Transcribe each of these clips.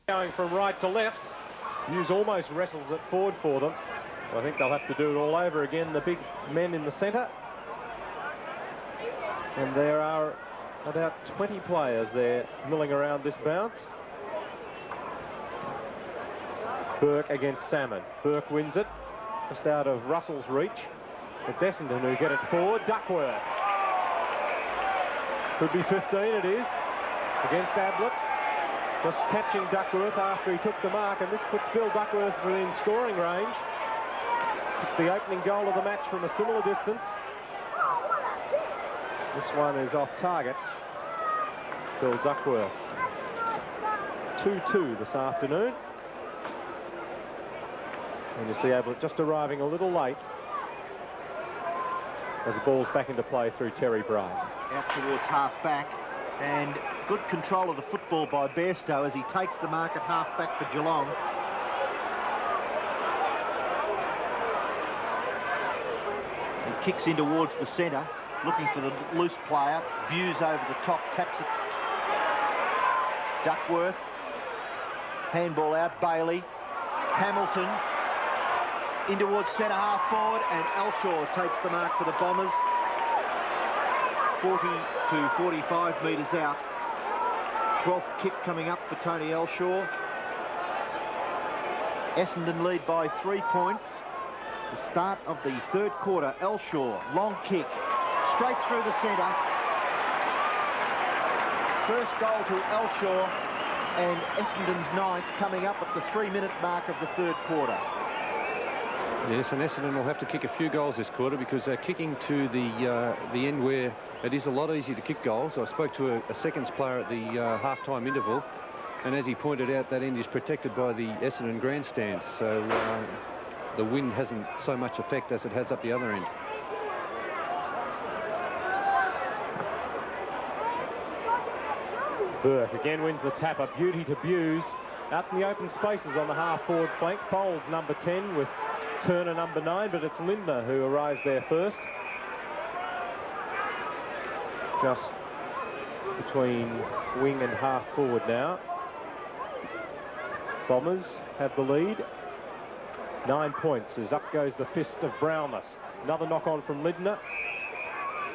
Going from right to left. Hughes almost wrestles it forward for them. I think they'll have to do it all over again, the big men in the centre. And there are about 20 players there milling around this bounce. Burke against Salmon. Burke wins it, just out of Russell's reach. It's Essendon who get it forward. Duckworth. Could be 15, it is, against Ablett. Just catching Duckworth after he took the mark, and this puts Bill Duckworth within scoring range. It's the opening goal of the match from a similar distance. This one is off target. Bill Duckworth. 2-2 this afternoon. And you see Ablett just arriving a little late as the ball's back into play through Terry Bright. Out towards half-back, and good control of the football by Bairstow as he takes the mark at half-back for Geelong. He kicks in towards the centre, looking for the loose player. Views over the top, taps it. Duckworth. Handball out, Bailey. Hamilton. In towards centre half forward, and Elshaw takes the mark for the Bombers. 40 to 45 metres out. 12th kick coming up for Tony Elshaw. Essendon lead by 3 points. The start of the third quarter. Elshaw, long kick, straight through the centre. First goal to Elshaw, and Essendon's 9th coming up at the 3-minute mark of the third quarter. Yes, and Essendon will have to kick a few goals this quarter because they're kicking to the end where it is a lot easier to kick goals. I spoke to a seconds player at the half-time interval, and as he pointed out, that end is protected by the Essendon grandstand, so the wind hasn't so much effect as it has up the other end. Burke again wins the tap-up. Beauty to Buse. Out in the open spaces on the half-forward flank. Folds number 10 with Turner number 9, but it's Lindner who arrives there first. Just between wing and half-forward now. Bombers have the lead. 9 points as up goes the fist of Brownless. Another knock-on from Lindner.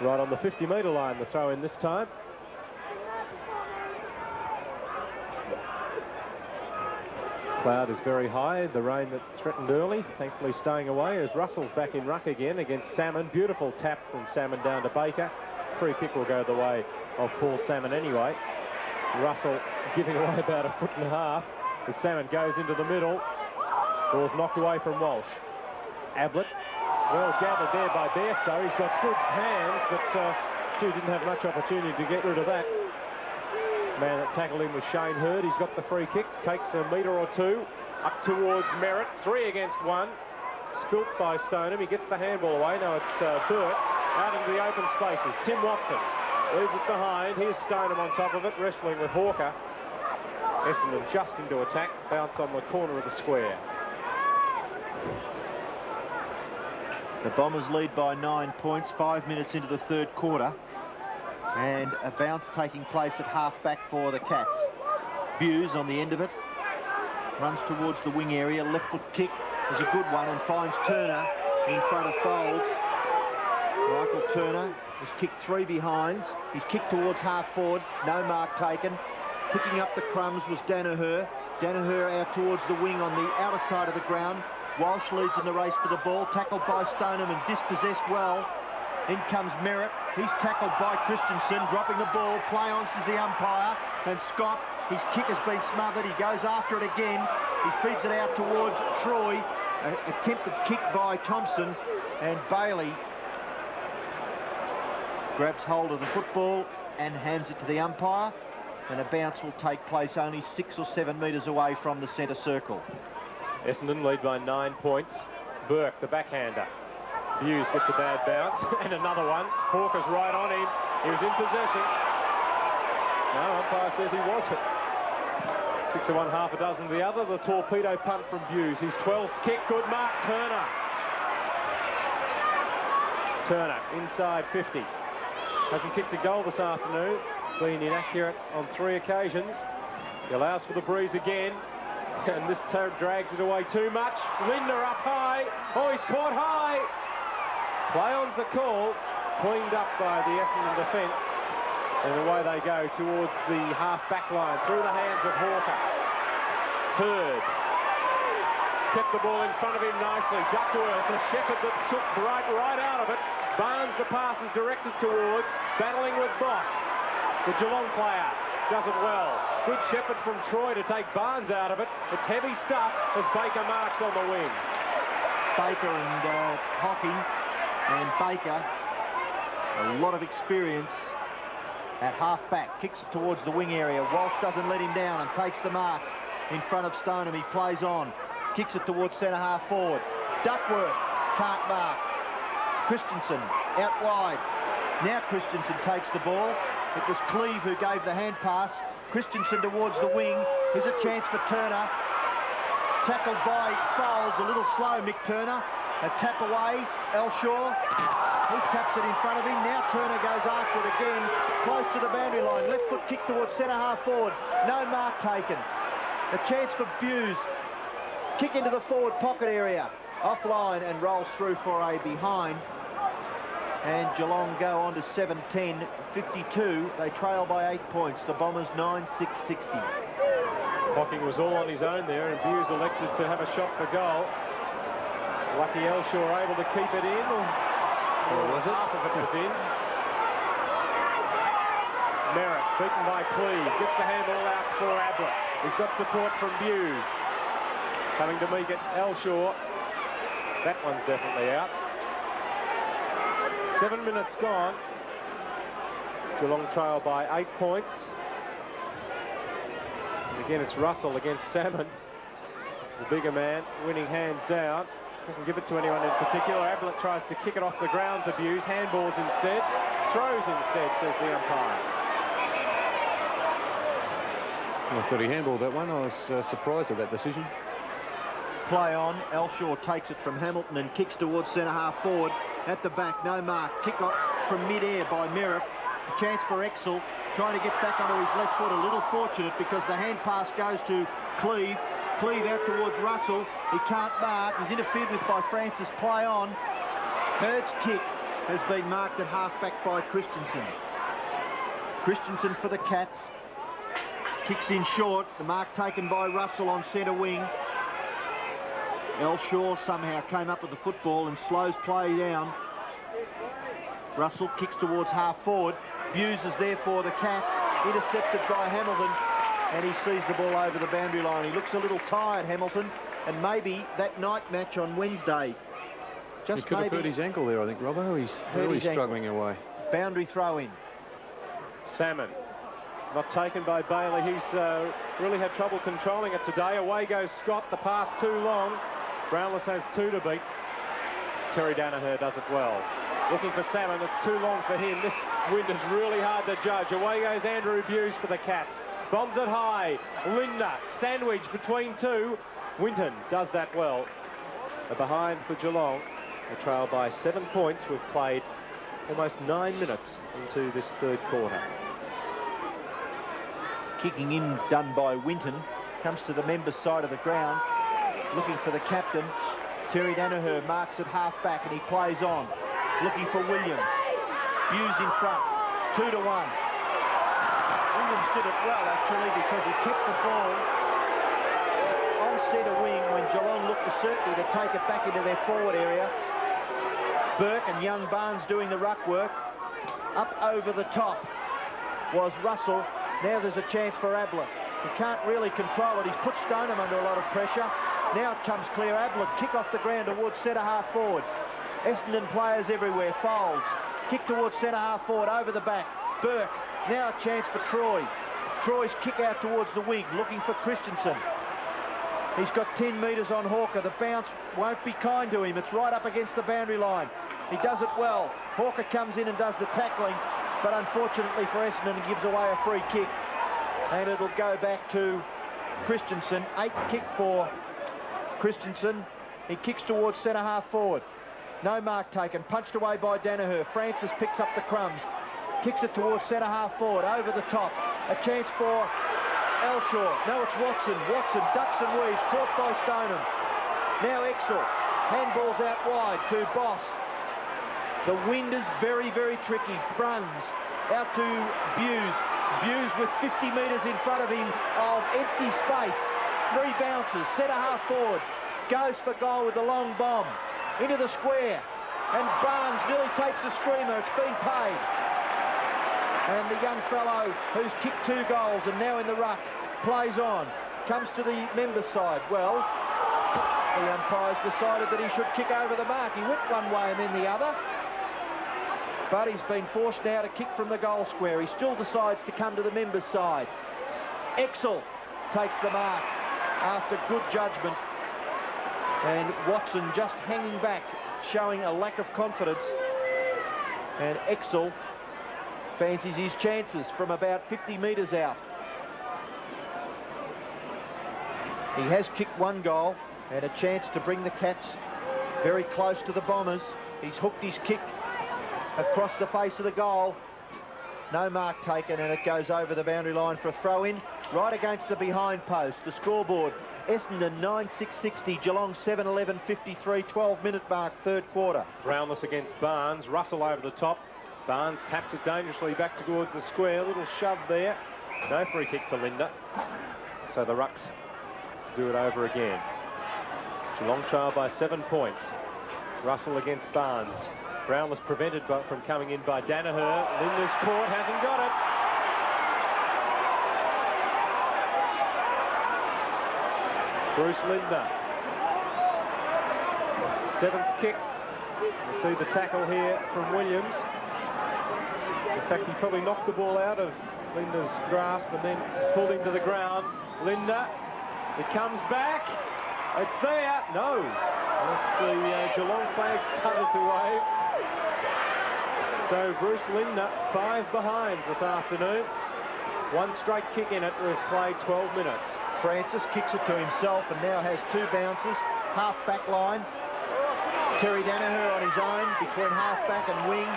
Right on the 50-metre line, the throw-in this time. Cloud is very high, the rain that threatened early, thankfully staying away as Russell's back in ruck again against Salmon. Beautiful tap from Salmon down to Baker. Free kick will go the way of Paul Salmon anyway. Russell giving away about a foot and a half as Salmon goes into the middle. Ball's knocked away from Walsh. Ablett, well gathered there by Bairstow. He's got good hands, but Stu didn't have much opportunity to get rid of that. Man that tackled him was Shane Hurd. He's got the free kick, takes a metre or two up towards Merritt. 3 against 1. Spilt by Stoneham. He gets the handball away. Now it's Burt out into the open spaces. Tim Watson leaves it behind. Here's Stoneham on top of it, wrestling with Hawker. Essendon just into attack. Bounce on the corner of the square. The Bombers lead by 9 points, 5 minutes into the third quarter. And a bounce taking place at half-back for the Cats. Buse on the end of it. Runs towards the wing area. Left foot kick is a good one and finds Turner in front of Folds. Michael Turner has kicked 3 behinds. He's kicked towards half-forward. No mark taken. Picking up the crumbs was Danaher. Danaher out towards the wing on the outer side of the ground. Walsh leads in the race for the ball. Tackled by Stoneham and dispossessed well. In comes Merritt. He's tackled by Christensen, dropping the ball. Play on, says the umpire. And Scott, his kick has been smothered. He goes after it again. He feeds it out towards Troy. Attempted kick by Thompson. And Bailey grabs hold of the football and hands it to the umpire. And a bounce will take place only 6 or 7 metres away from the centre circle. Essendon lead by 9 points. Burke, the backhander. Hughes gets a bad bounce, and another one. Hawker's right on him. He was in possession. No, umpire says he wasn't. 6 of one, half a dozen of the other. The torpedo punt from Hughes. His 12th kick, good mark. Turner. Turner, inside 50. Hasn't kicked a goal this afternoon. Been inaccurate on 3 occasions. He allows for the breeze again. And this drags it away too much. Linda up high. Oh, he's caught high. Play on's the call. Cleaned up by the Essendon defence. And away they go towards the half-back line. Through the hands of Hawker. Hurd. Kept the ball in front of him nicely. Duckworth, a Shepherd that took right out of it. Barnes, the pass is directed towards. Battling with Boss. The Geelong player does it well. Good Shepherd from Troy to take Barnes out of it. It's heavy stuff as Baker marks on the wing. Baker and Hocking and Baker, a lot of experience at half-back. Kicks it towards the wing area. Walsh doesn't let him down and takes the mark in front of Stoneham. He plays on. Kicks it towards centre-half forward. Duckworth can't mark. Christensen out wide. Now Christensen takes the ball. It was Cleve who gave the hand pass. Christensen towards the wing. Here's a chance for Turner. Tackled by Foles. A little slow, Mick Turner. A tap away. Elshaw. He taps it in front of him. Now Turner goes after it again. Close to the boundary line. Left foot kick towards centre-half forward. No mark taken. A chance for Buse. Kick into the forward pocket area. Offline and rolls through for a behind. And Geelong go on to 7-10, 52. They trail by 8 points. The Bombers 9-6-60. Hocking was all on his own there, and Buse elected to have a shot for goal. Lucky Elshaw able to keep it in, or was it? Half of it was in. Merritt beaten by Cleve, gets the handball out for Ablett. He's got support from Buse. Coming to meet it, Elshaw. That one's definitely out. 7 minutes gone. Geelong trail by 8 points. And again, it's Russell against Salmon. The bigger man winning hands down. Doesn't give it to anyone in particular. Ablett tries to kick it off the grounds of Buse. Handballs instead. Throws instead, says the umpire. I thought he handballed that one. I was surprised at that decision. Play on. Elshaw takes it from Hamilton and kicks towards centre-half forward. At the back, no mark. Kick off from mid-air by Merritt. A chance for Exel, trying to get back onto his left foot. A little fortunate because the hand pass goes to Cleve. Cleve out towards Russell. He can't mark. He's interfered with by Francis. Play on. Hurd's kick has been marked at half-back by Christensen. Christensen for the Cats. Kicks in short. The mark taken by Russell on centre wing. Elshaw somehow came up with the football and slows play down. Russell kicks towards half forward. Buse is there for the Cats. Intercepted by Hamilton. And he sees the ball over the boundary line. He looks a little tired, Hamilton. And maybe that night match on Wednesday. He could have hurt his ankle there, I think, Robbo. He's really struggling away. Boundary throw in. Salmon. Not taken by Bailey. He's really had trouble controlling it today. Away goes Scott. The pass too long. Brownless has 2 to beat. Terry Danaher does it well. Looking for Salmon. It's too long for him. This wind is really hard to judge. Away goes Andrew Buse for the Cats. Bombs it high. Linda. Sandwich between 2. Winton does that well. A behind for Geelong. They trail by 7 points. We've played almost 9 minutes into this third quarter. Kicking in done by Winton. Comes to the members' side of the ground. Looking for the captain. Terry Danaher marks at half-back and he plays on. Looking for Williams. Buse in front. 2-1. Williams did it well, actually, because he kept the ball on centre wing when Geelong looked for certainty to take it back into their forward area. Burke and young Barnes doing the ruck work. Up over the top was Russell. Now there's a chance for Ablett. He can't really control it. He's put Stoneham under a lot of pressure. Now it comes clear. Ablett kick off the ground towards centre-half forward. Essendon players everywhere. Foles. Kick towards centre-half forward over the back. Burke. Now a chance for Troy. Troy's kick out towards the wing. Looking for Christensen. He's got 10 metres on Hawker. The bounce won't be kind to him. It's right up against the boundary line. He does it well. Hawker comes in and does the tackling. But unfortunately for Essendon, he gives away a free kick. And it'll go back to Christensen. 8th kick for Christensen. He kicks towards centre-half forward. No mark taken. Punched away by Danaher. Francis picks up the crumbs. Kicks it towards centre-half forward. Over the top. A chance for Elshaw. No, it's Watson. Watson ducks and weaves, caught by Stoneham. Now Exel. Handballs out wide to Boss. The wind is very, very tricky. Bruns out to Buse. Buse with 50 metres in front of him of empty space. 3 bounces, centre half forward. Goes for goal with the long bomb. Into the square. And Barnes nearly takes the screamer. It's been paid. And the young fellow who's kicked 2 goals and now in the ruck plays on. Comes to the members' side. Well, the umpire's decided that he should kick over the mark. He went one way and then the other. But he's been forced now to kick from the goal square. He still decides to come to the members' side. Exel takes the mark after good judgment. And Watson just hanging back, showing a lack of confidence. And Exel fancies his chances from about 50 metres out. He has kicked 1 goal and a chance to bring the Cats very close to the Bombers. He's hooked his kick across the face of the goal. No mark taken, and it goes over the boundary line for a throw-in right against the behind post. The scoreboard, Essendon 9-6-60, Geelong 7-11-53, 12-minute mark, 3rd quarter. Brownless against Barnes. Russell over the top. Barnes taps it dangerously back towards the square. Little shove there. No free kick to Linda. So the Rucks to do it over again. Geelong trail by 7 points. Russell against Barnes. Brownless prevented from coming in by Danaher. Linda's caught, hasn't got it. Bruce Linda. 7th kick. You see the tackle here from Williams. In fact, he probably knocked the ball out of Linda's grasp and then pulled him to the ground. Linda, it comes back. It's there. No. The Geelong flag started to wave. So Bruce Linda, 5 behind this afternoon. 1 straight kick in it. We've played 12 minutes. Francis kicks it to himself and now has 2 bounces. Half back line. Terry Danaher on his own between half back and wing.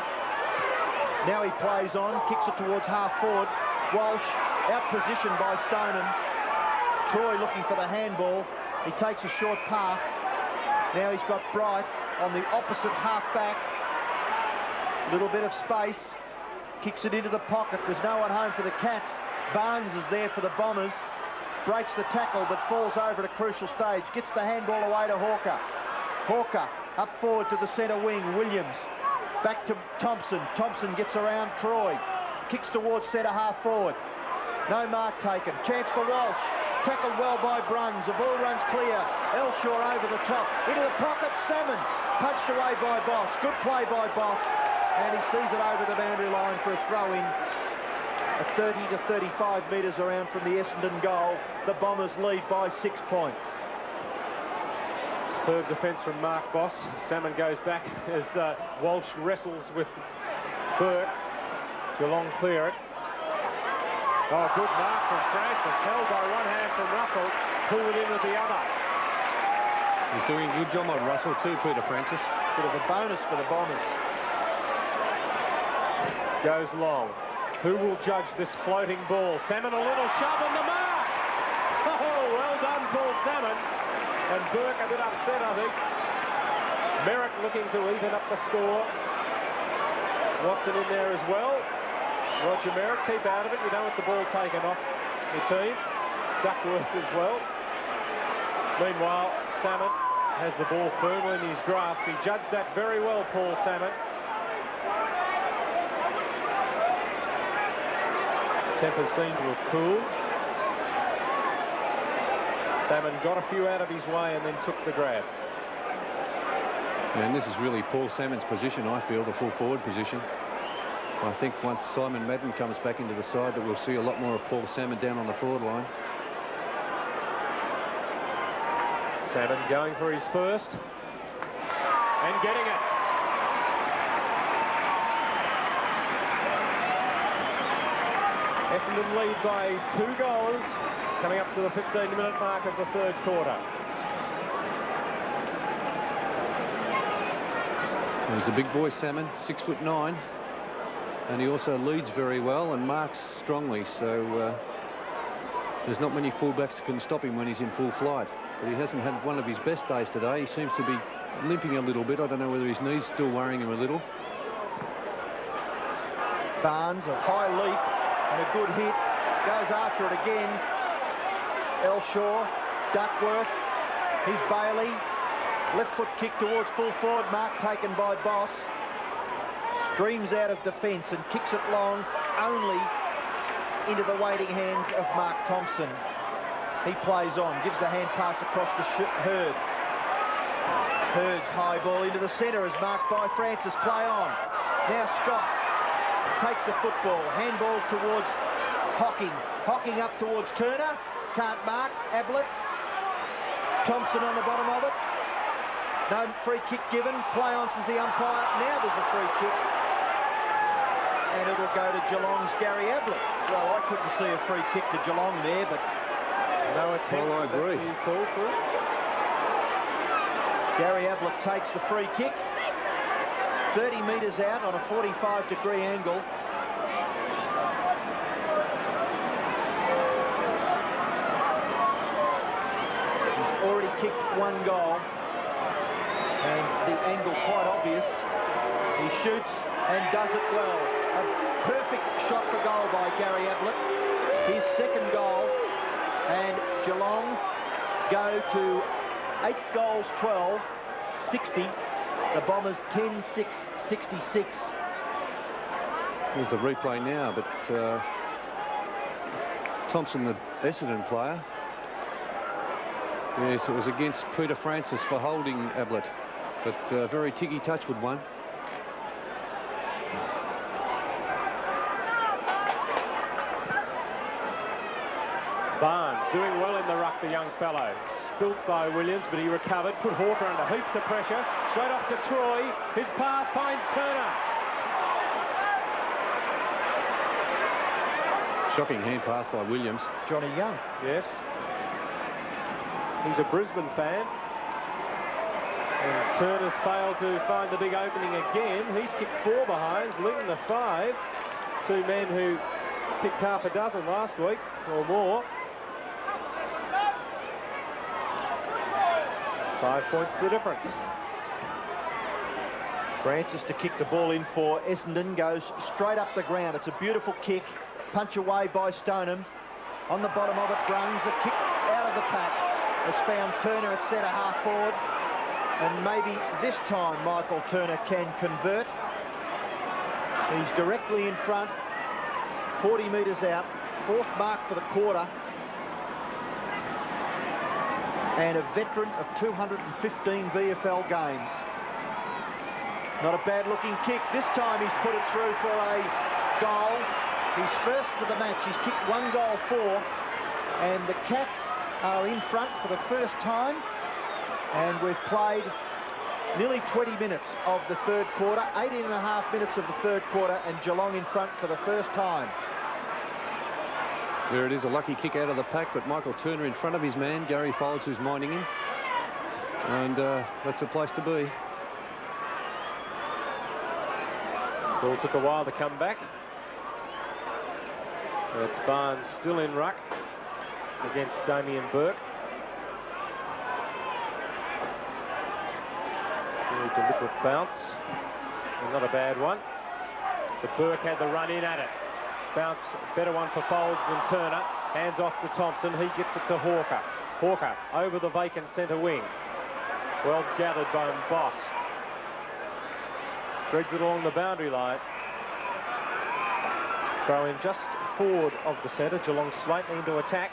Now he plays on, kicks it towards half forward. Walsh out positioned by Stoneham. Troy looking for the handball. He takes a short pass. Now he's got Bright on the opposite half back. Little bit of space. Kicks it into the pocket. There's no one home for the Cats. Barnes is there for the Bombers. Breaks the tackle but falls over at a crucial stage. Gets the handball away to Hawker. Hawker up forward to the centre wing. Williams back to Thompson. Thompson gets around Troy. Kicks towards centre half forward. No mark taken. Chance for Walsh. Tackled well by Bruns. The ball runs clear. Elshaw over the top. Into the pocket. Salmon punched away by Boss. Good play by Boss. And he sees it over the boundary line for a throw-in. At 30 to 35 metres around from the Essendon goal. The Bombers lead by 6 points. Superb defence from Mark Boss. Salmon goes back as Walsh wrestles with Burke. Geelong clear it. Oh, good mark from Francis. Held by one hand from Russell. Pulled it in with the other. He's doing a good job on Russell too, Peter Francis. Bit of a bonus for the Bombers. Goes long. Who will judge this floating ball? Salmon, a little shove on the mark. Oh, well done, Paul Salmon. And Burke a bit upset, I think. Merrick looking to even up the score. Watson in there as well. Roger Merrick, keep out of it. You don't want the ball taken off the team. Duckworth as well. Meanwhile, Salmon has the ball firmly in his grasp. He judged that very well, Paul Salmon. Tempers seem to have cooled. Salmon got a few out of his way and then took the grab. And this is really Paul Salmon's position, I feel, the full forward position. I think once Simon Madden comes back into the side that we'll see a lot more of Paul Salmon down on the forward line. Salmon going for his first and getting it. Essendon lead by 2 goals, coming up to the 15-minute mark of the 3rd quarter. He's a big boy, Salmon, 6'9", and he also leads very well and marks strongly. So There's not many fullbacks that can stop him when he's in full flight. But he hasn't had one of his best days today. He seems to be limping a little bit. I don't know whether his knee's still worrying him a little. Barnes, a high leap and a good hit. Goes after it again. Elshaw, Duckworth. Here's Bailey. Left foot kick towards full forward mark, taken by Boss. Streams out of defence and kicks it long, only into the waiting hands of Mark Thompson. He plays on, gives the hand pass across to Hurd. Hurd's high ball into the centre as marked by Francis. Play on. Now Scott takes the football. Handball towards Hocking. Hocking up towards Turner. Can't mark. Ablett. Thompson on the bottom of it. No free kick given. Play on, says the umpire. Now there's a free kick. And it'll go to Geelong's Gary Ablett. Well, I couldn't see a free kick to Geelong there, but no attempt. Well, I agree. Gary Ablett takes the free kick. 30 metres out on a 45-degree angle. He's already kicked one goal. And the angle quite obvious. He shoots and does it well. A perfect shot for goal by Gary Ablett. His second goal. And Geelong go to 8 goals, 12, 60. The Bombers 10, 6, 66. Here's the replay now, but Thompson, the Essendon player. Yes, it was against Peter Francis for holding Ablett, but very ticky-touch with one. Barnes doing well in the ruck, the young fellow. Spilt by Williams, but he recovered. Put Hawker under heaps of pressure. Straight off to Troy. His pass finds Turner. Shocking hand pass by Williams. Johnny Young. Yes. He's a Brisbane fan. And Turner's failed to find the big opening again. He's kicked 4 behinds, leading the 5. 2 men who kicked half a dozen last week or more. 5 points the difference. Francis to kick the ball in for Essendon. Goes straight up the ground. It's a beautiful kick. Punch away by Stoneham. On the bottom of it, Brungs. A kick out of the pack. Has found Turner at centre half forward. And maybe this time Michael Turner can convert. He's directly in front. 40 metres out. 4th mark for the quarter. And a veteran of 215 VFL games. Not a bad looking kick. This time he's put it through for a goal. He's first for the match. He's kicked 1 goal for. And the Cats are in front for the first time. And we've played nearly 20 minutes of the third quarter. 18.5 minutes of the third quarter. And Geelong in front for the first time. There it is, a lucky kick out of the pack, but Michael Turner in front of his man, Gary Folds, who's minding him. And that's a place to be. Ball took a while to come back. It's Barnes still in ruck against Damien Burke. Very deliberate bounce. And not a bad one. But Burke had the run in at it. Bounce, better one for Folds than Turner. Hands off to Thompson. He gets it to Hawker. Hawker over the vacant centre wing. Well gathered by Boss. Threads it along the boundary line. Throw in just forward of the centre. Geelong slightly into attack.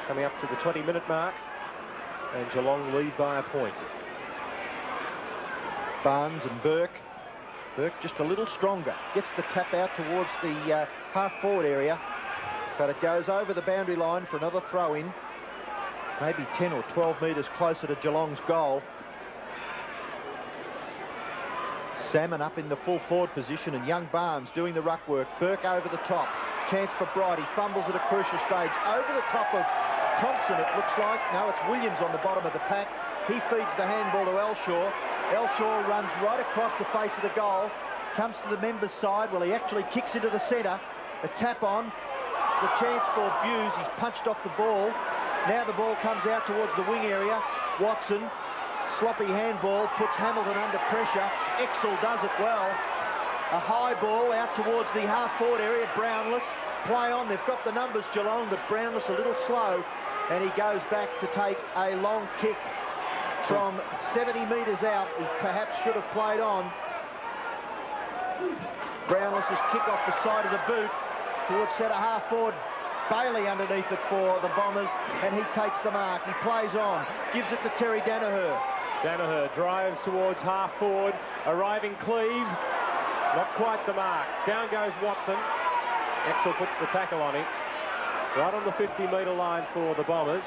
Coming up to the 20-minute mark. And Geelong lead by a point. Barnes and Burke. Burke just a little stronger. Gets the tap out towards the half-forward area. But it goes over the boundary line for another throw-in. Maybe 10 or 12 metres closer to Geelong's goal. Salmon up in the full forward position and young Barnes doing the ruck work. Burke over the top. Chance for Bright. He fumbles at a crucial stage. Over the top of Thompson, it looks like. No, it's Williams on the bottom of the pack. He feeds the handball to Elshaw. Elshaw runs right across the face of the goal. Comes to the members' side. Well, he actually kicks into the centre. A tap on. It's a chance for Buse. He's punched off the ball. Now the ball comes out towards the wing area. Watson, sloppy handball, puts Hamilton under pressure. Exel does it well. A high ball out towards the half-forward area. Brownless, play on. They've got the numbers, Geelong, but Brownless a little slow. And he goes back to take a long kick from 70 metres out. He perhaps should have played on. Brownless's kick off the side of the boot towards centre half-forward. Bailey underneath it for the Bombers, and he takes the mark. He plays on, gives it to Terry Danaher. Danaher drives towards half-forward, arriving Cleve. Not quite the mark. Down goes Watson. Exel puts the tackle on him. Right on the 50-metre line for the Bombers.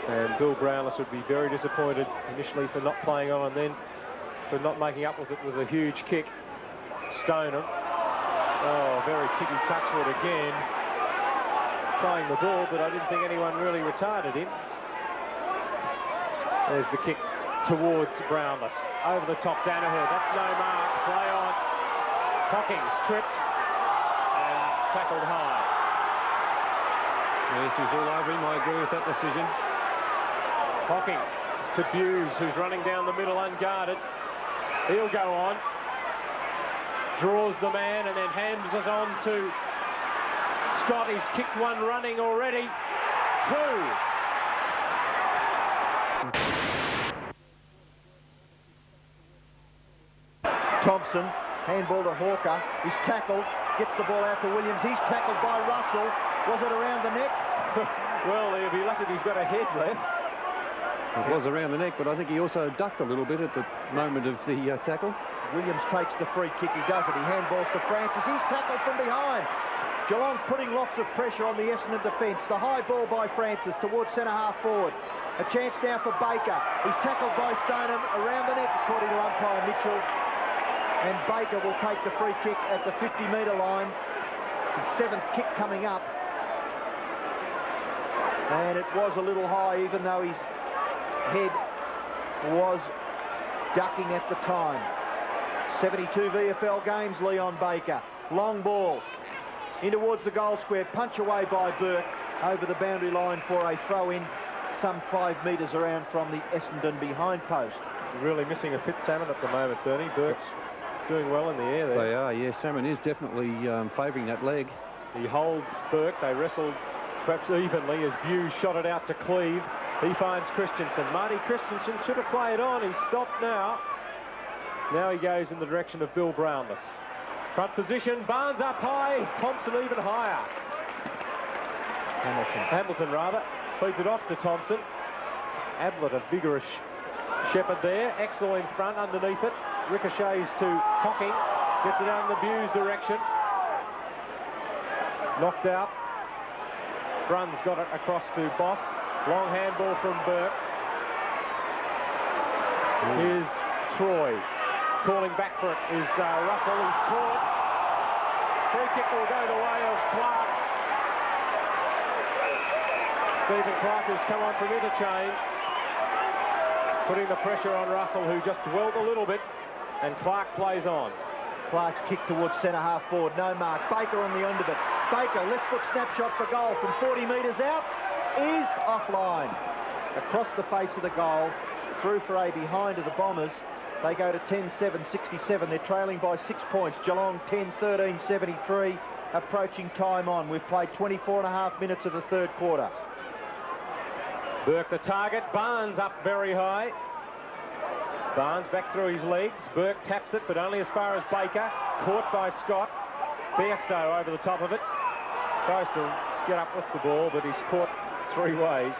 And Bill Brownless would be very disappointed initially for not playing on and then for not making up with it with a huge kick. Stoneham. Oh, very ticky Touchwood again. Playing the ball, but I didn't think anyone really retarded him. There's the kick towards Brownless. Over the top, Danaher. That's no mark. Play on. Hockings tripped and tackled high. Yes, he's all over him. I agree with that decision. Hocking to Buse, who's running down the middle unguarded. He'll go on. Draws the man and then hands it on to Scott. He's kicked one running already. Two. Thompson, handball to Hawker. He's tackled, gets the ball out to Williams. He's tackled by Russell. Was it around the neck? Well, he'll be lucky he's got a head left. It was around the neck, but I think he also ducked a little bit at the moment of the tackle. Williams takes the free kick. He does it. He handballs to Francis. He's tackled from behind. Geelong putting lots of pressure on the Essendon defence. The high ball by Francis towards centre half forward. A chance now for Baker. He's tackled by Stoneham around the neck, according to umpire Mitchell. And Baker will take the free kick at the 50-metre line. His seventh kick coming up. And it was a little high, even though his head was ducking at the time. 72 VFL games, Leon Baker. Long ball in towards the goal square. Punch away by Burke over the boundary line for a throw-in some 5 metres around from the Essendon behind post. Really missing a fit Salmon at the moment, Bernie. Burke's doing well in the air there. They are, yes. Salmon is definitely favouring that leg. He holds Burke. They wrestled perhaps evenly as Buse shot it out to Cleve. He finds Christensen. Marty Christensen should have played on. He's stopped now. Now he goes in the direction of Bill Brownless. Front position, Barnes up high, Thompson even higher. Hamilton rather, feeds it off to Thompson. Ablett, a vigorous shepherd there. Exel in front underneath it. Ricochets to Hocking. Gets it out in the Buse direction. Knocked out. Bruns got it across to Boss. Long handball from Burke. Here's Troy. Calling back for it is Russell. He's caught. Free kick will go the way of Clark. Stephen Clark has come on from interchange. Putting the pressure on Russell, who just dwelled a little bit. And Clark plays on. Clark's kick towards centre half forward. No mark. Baker on the end of it. Baker, left foot snapshot for goal from 40 metres out. Is offline. Across the face of the goal. Through for a behind of the Bombers. They go to 10-7-67. They're trailing by 6 points. Geelong 10-13-73. Approaching time on. We've played 24.5 minutes of the third quarter. Burke the target. Barnes up very high. Barnes back through his legs. Burke taps it, but only as far as Baker. Caught by Scott. Bairstow over the top of it. Tries to get up with the ball, but he's caught 3 ways.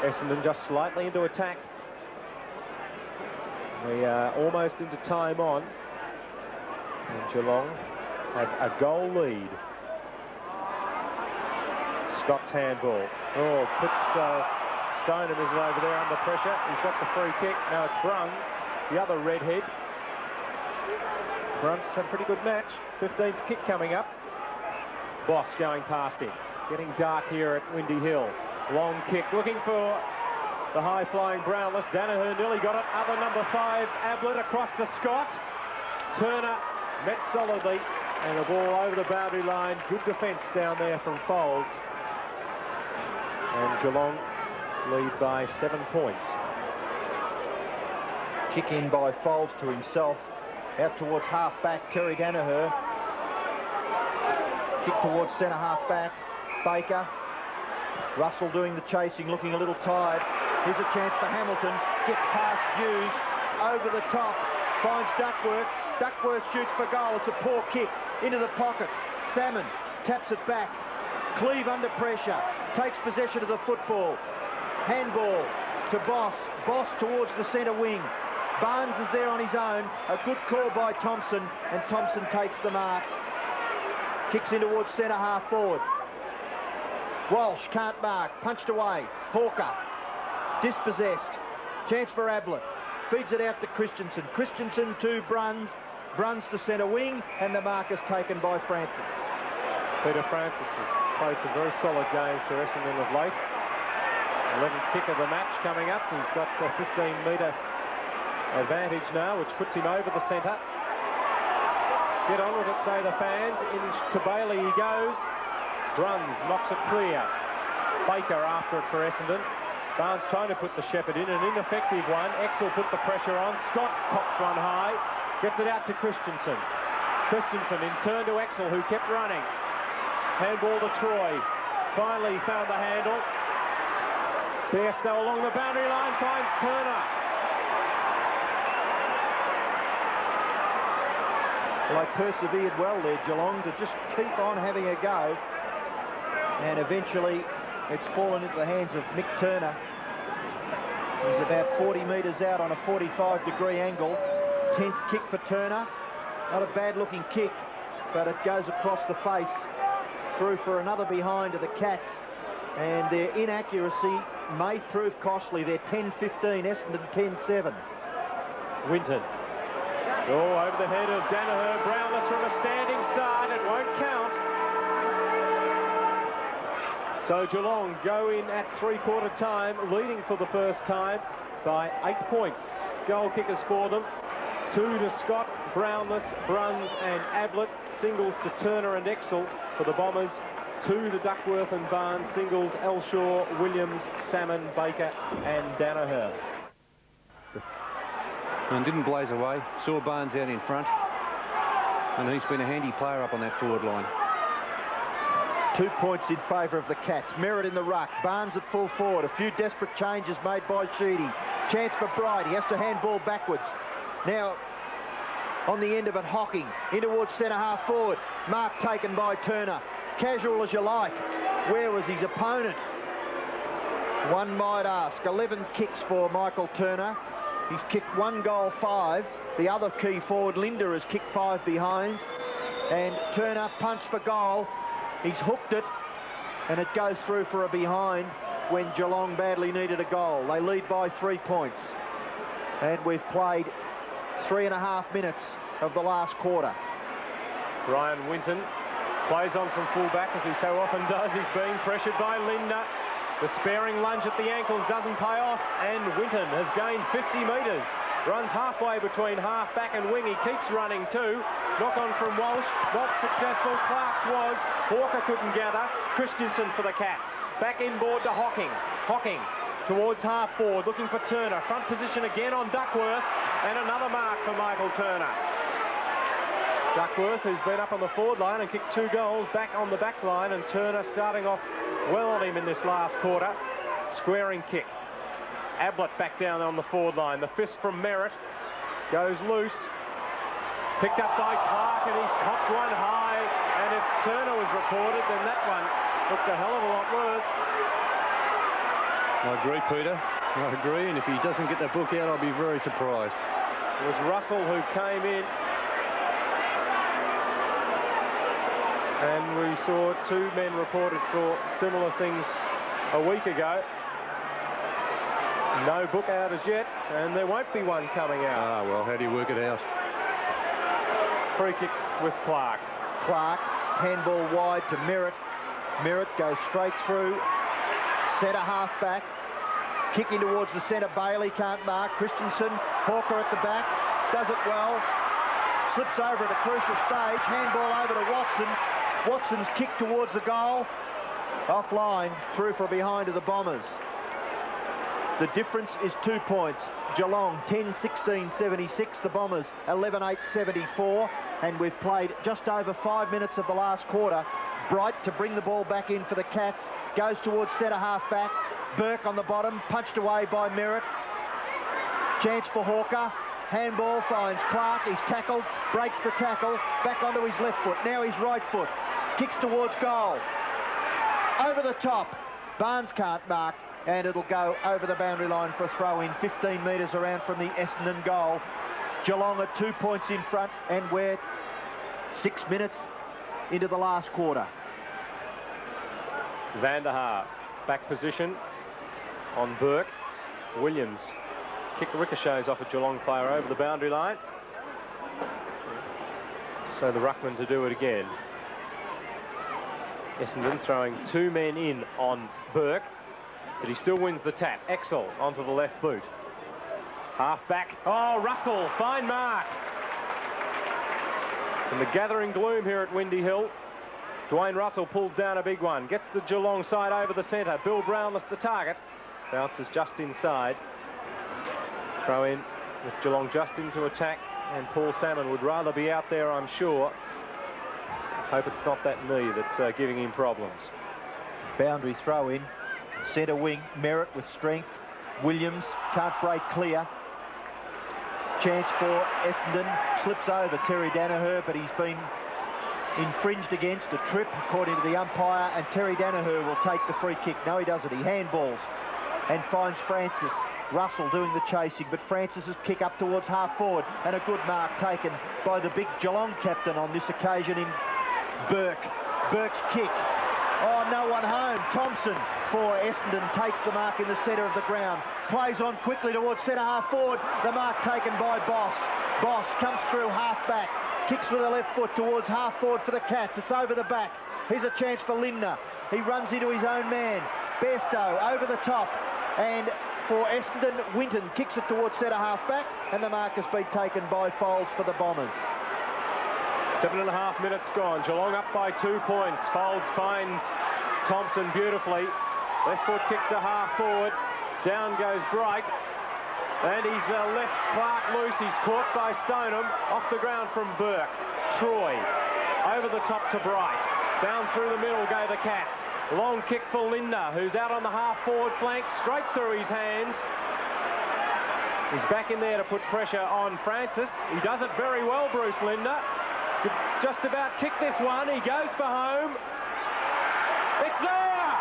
Essendon just slightly into attack. We are almost into time on. And Geelong have a goal lead. Scott's handball. Oh, puts Stoneham is over there under pressure. He's got the free kick. Now it's Bruns, the other redhead. Bruns had a pretty good match. 15th kick coming up. Boss going past him. Getting dark here at Windy Hill. Long kick, looking for the high-flying Brownless. Danaher nearly got it. Other number 5, Ablett across to Scott. Turner met solidly, and the ball over the boundary line. Good defence down there from Folds. And Geelong lead by 7 points. Kick in by Folds to himself. Out towards half-back, Terry Danaher. Kick towards centre-half-back, Baker. Russell doing the chasing, looking a little tired. Here's a chance for Hamilton. Gets past Hughes, over the top, finds Duckworth. Duckworth shoots for goal. It's a poor kick into the pocket. Salmon taps it back. Cleave under pressure, takes possession of the football. Handball to Boss. Boss towards the centre wing. Barnes is there on his own. A good call by Thompson, and Thompson takes the mark. Kicks in towards centre half forward. Walsh can't mark. Punched away. Hawker dispossessed. Chance for Ablett. Feeds it out to Christensen. Christensen to Bruns. Bruns to centre wing, and the mark is taken by Francis. Peter Francis has played some very solid games for Essendon of late. 11th kick of the match coming up. He's got a 15-metre advantage now, which puts him over the centre. Get on with it, say the fans. In to Bailey he goes. Bruns knocks it clear. Baker after it for Essendon. Barnes trying to put the shepherd in, an ineffective one. Exel put the pressure on. Scott pops one high. Gets it out to Christensen. Christensen in turn to Exel, who kept running. Handball to Troy. Finally found the handle. Bairstow along the boundary line finds Turner. Well, they persevered well there, Geelong, to just keep on having a go. And eventually it's fallen into the hands of Mick Turner. He's about 40 metres out on a 45-degree angle. 10th kick for Turner. Not a bad-looking kick, but it goes across the face. Through for another behind to the Cats. And their inaccuracy may prove costly. They're 10-15, Essendon 10-7. Winton. Oh, over the head of Danaher. Brownless from a standing start. It won't count. So Geelong go in at three-quarter time, leading for the first time by 8 points. Goal kickers for them. 2 to Scott, Brownless, Bruns and Ablett. Singles to Turner and Exel for the Bombers. 2 to Duckworth and Barnes. Singles, Elshaw, Williams, Salmon, Baker and Danaher. And didn't blaze away. Saw Barnes out in front. And he's been a handy player up on that forward line. 2 points in favour of the Cats. Merritt in the ruck. Barnes at full forward. A few desperate changes made by Sheedy. Chance for Bright. He has to handball backwards. Now, on the end of it, Hocking. In towards centre half forward. Mark taken by Turner. Casual as you like. Where was his opponent? One might ask. 11 kicks for Michael Turner. He's kicked 1 goal, 5. The other key forward, Linder, has kicked 5 behinds. And Turner punts for goal. He's hooked it, and it goes through for a behind when Geelong badly needed a goal. They lead by 3 points. And we've played 3.5 minutes of the last quarter. Ryan Winton plays on from full-back, as he so often does. He's being pressured by Linder. The sparing lunge at the ankles doesn't pay off, and Winton has gained 50 metres. Runs halfway between half-back and wing. He keeps running too. Knock on from Walsh. Not successful. Clark's was. Hawker couldn't gather. Christensen for the Cats. Back inboard to Hocking. Hocking towards half-forward, looking for Turner. Front position again on Duckworth. And another mark for Michael Turner. Duckworth, who's been up on the forward line and kicked 2 goals, back on the back line, and Turner starting off well on him in this last quarter. Squaring kick. Ablett back down on the forward line. The fist from Merritt goes loose. Picked up by Clark, and he's copped one high. And if Turner was reported, then that one looked a hell of a lot worse. I agree, Peter. I agree, and if he doesn't get that book out, I'll be very surprised. It was Russell who came in. And we saw 2 men reported for similar things a week ago. No book out as yet, and there won't be one coming out. Ah, well, how do you work it out? Free kick with Clark. Clark, handball wide to Merritt. Merritt goes straight through. Centre half back. Kicking towards the centre. Bailey can't mark. Christensen. Hawker at the back. Does it well. slips over at a crucial stage. Handball over to Watson. Watson's kick towards the goal. Offline, through from behind to the Bombers. The difference is 2 points. Geelong 10-16-76, the Bombers 11-8-74, and we've played just over 5 minutes of the last quarter. Bright to bring the ball back in for the Cats, goes towards centre half back. Burke on the bottom, punched away by Merritt. Chance for Hawker. Handball finds Clark, he's tackled, breaks the tackle, back onto his left foot, now his right foot. Kicks towards goal. Over the top, Barnes can't mark, and it'll go over the boundary line for a throw-in, 15 metres around from the Essendon goal. Geelong are 2 points in front, and we're 6 minutes into the last quarter. Van der Haar, back position on Burke. Williams, kick ricochets off a Geelong player over the boundary line. So the ruckman to do it again. Essendon throwing 2 men in on Burke, but he still wins the tap. Exel onto the left boot. Half back. Oh, Russell, fine mark. In the gathering gloom here at Windy Hill, Dwayne Russell pulls down a big one. Gets the Geelong side over the centre. Bill Brownless the target. Bounces just inside. Throw in with Geelong just into attack, and Paul Salmon would rather be out there, I'm sure. Hope it's not that knee that's giving him problems. Boundary throw in. Centre wing, Merritt with strength. Williams can't break clear. Chance for Essendon. Slips over Terry Danaher, but he's been infringed against, a trip according to the umpire, and Terry Danaher will take the free kick. No, he doesn't. He handballs and finds Francis. Russell doing the chasing, but Francis's kick up towards half forward, and a good mark taken by the big Geelong captain on this occasion in Burke. Burke's kick. Oh, no one home. Thompson for Essendon takes the mark in the centre of the ground. Plays on quickly towards centre half forward. The mark taken by Boss. Boss comes through half back. Kicks with the left foot towards half forward for the Cats. It's over the back. Here's a chance for Lindner. He runs into his own man. Bairstow over the top. And for Essendon, Winton kicks it towards centre half back. And the mark has been taken by Folds for the Bombers. 7.5 minutes gone. Geelong up by 2 points. Folds finds Thompson beautifully. Left foot kick to half forward. Down goes Bright. And he's left Clark loose. He's caught by Stoneham. Off the ground from Burke. Troy over the top to Bright. Down through the middle go the Cats. Long kick for Lindner, who's out on the half forward flank. Straight through his hands. He's back in there to put pressure on Francis. He does it very well, Bruce Lindner. Could just about kick this one. He goes for home. It's there!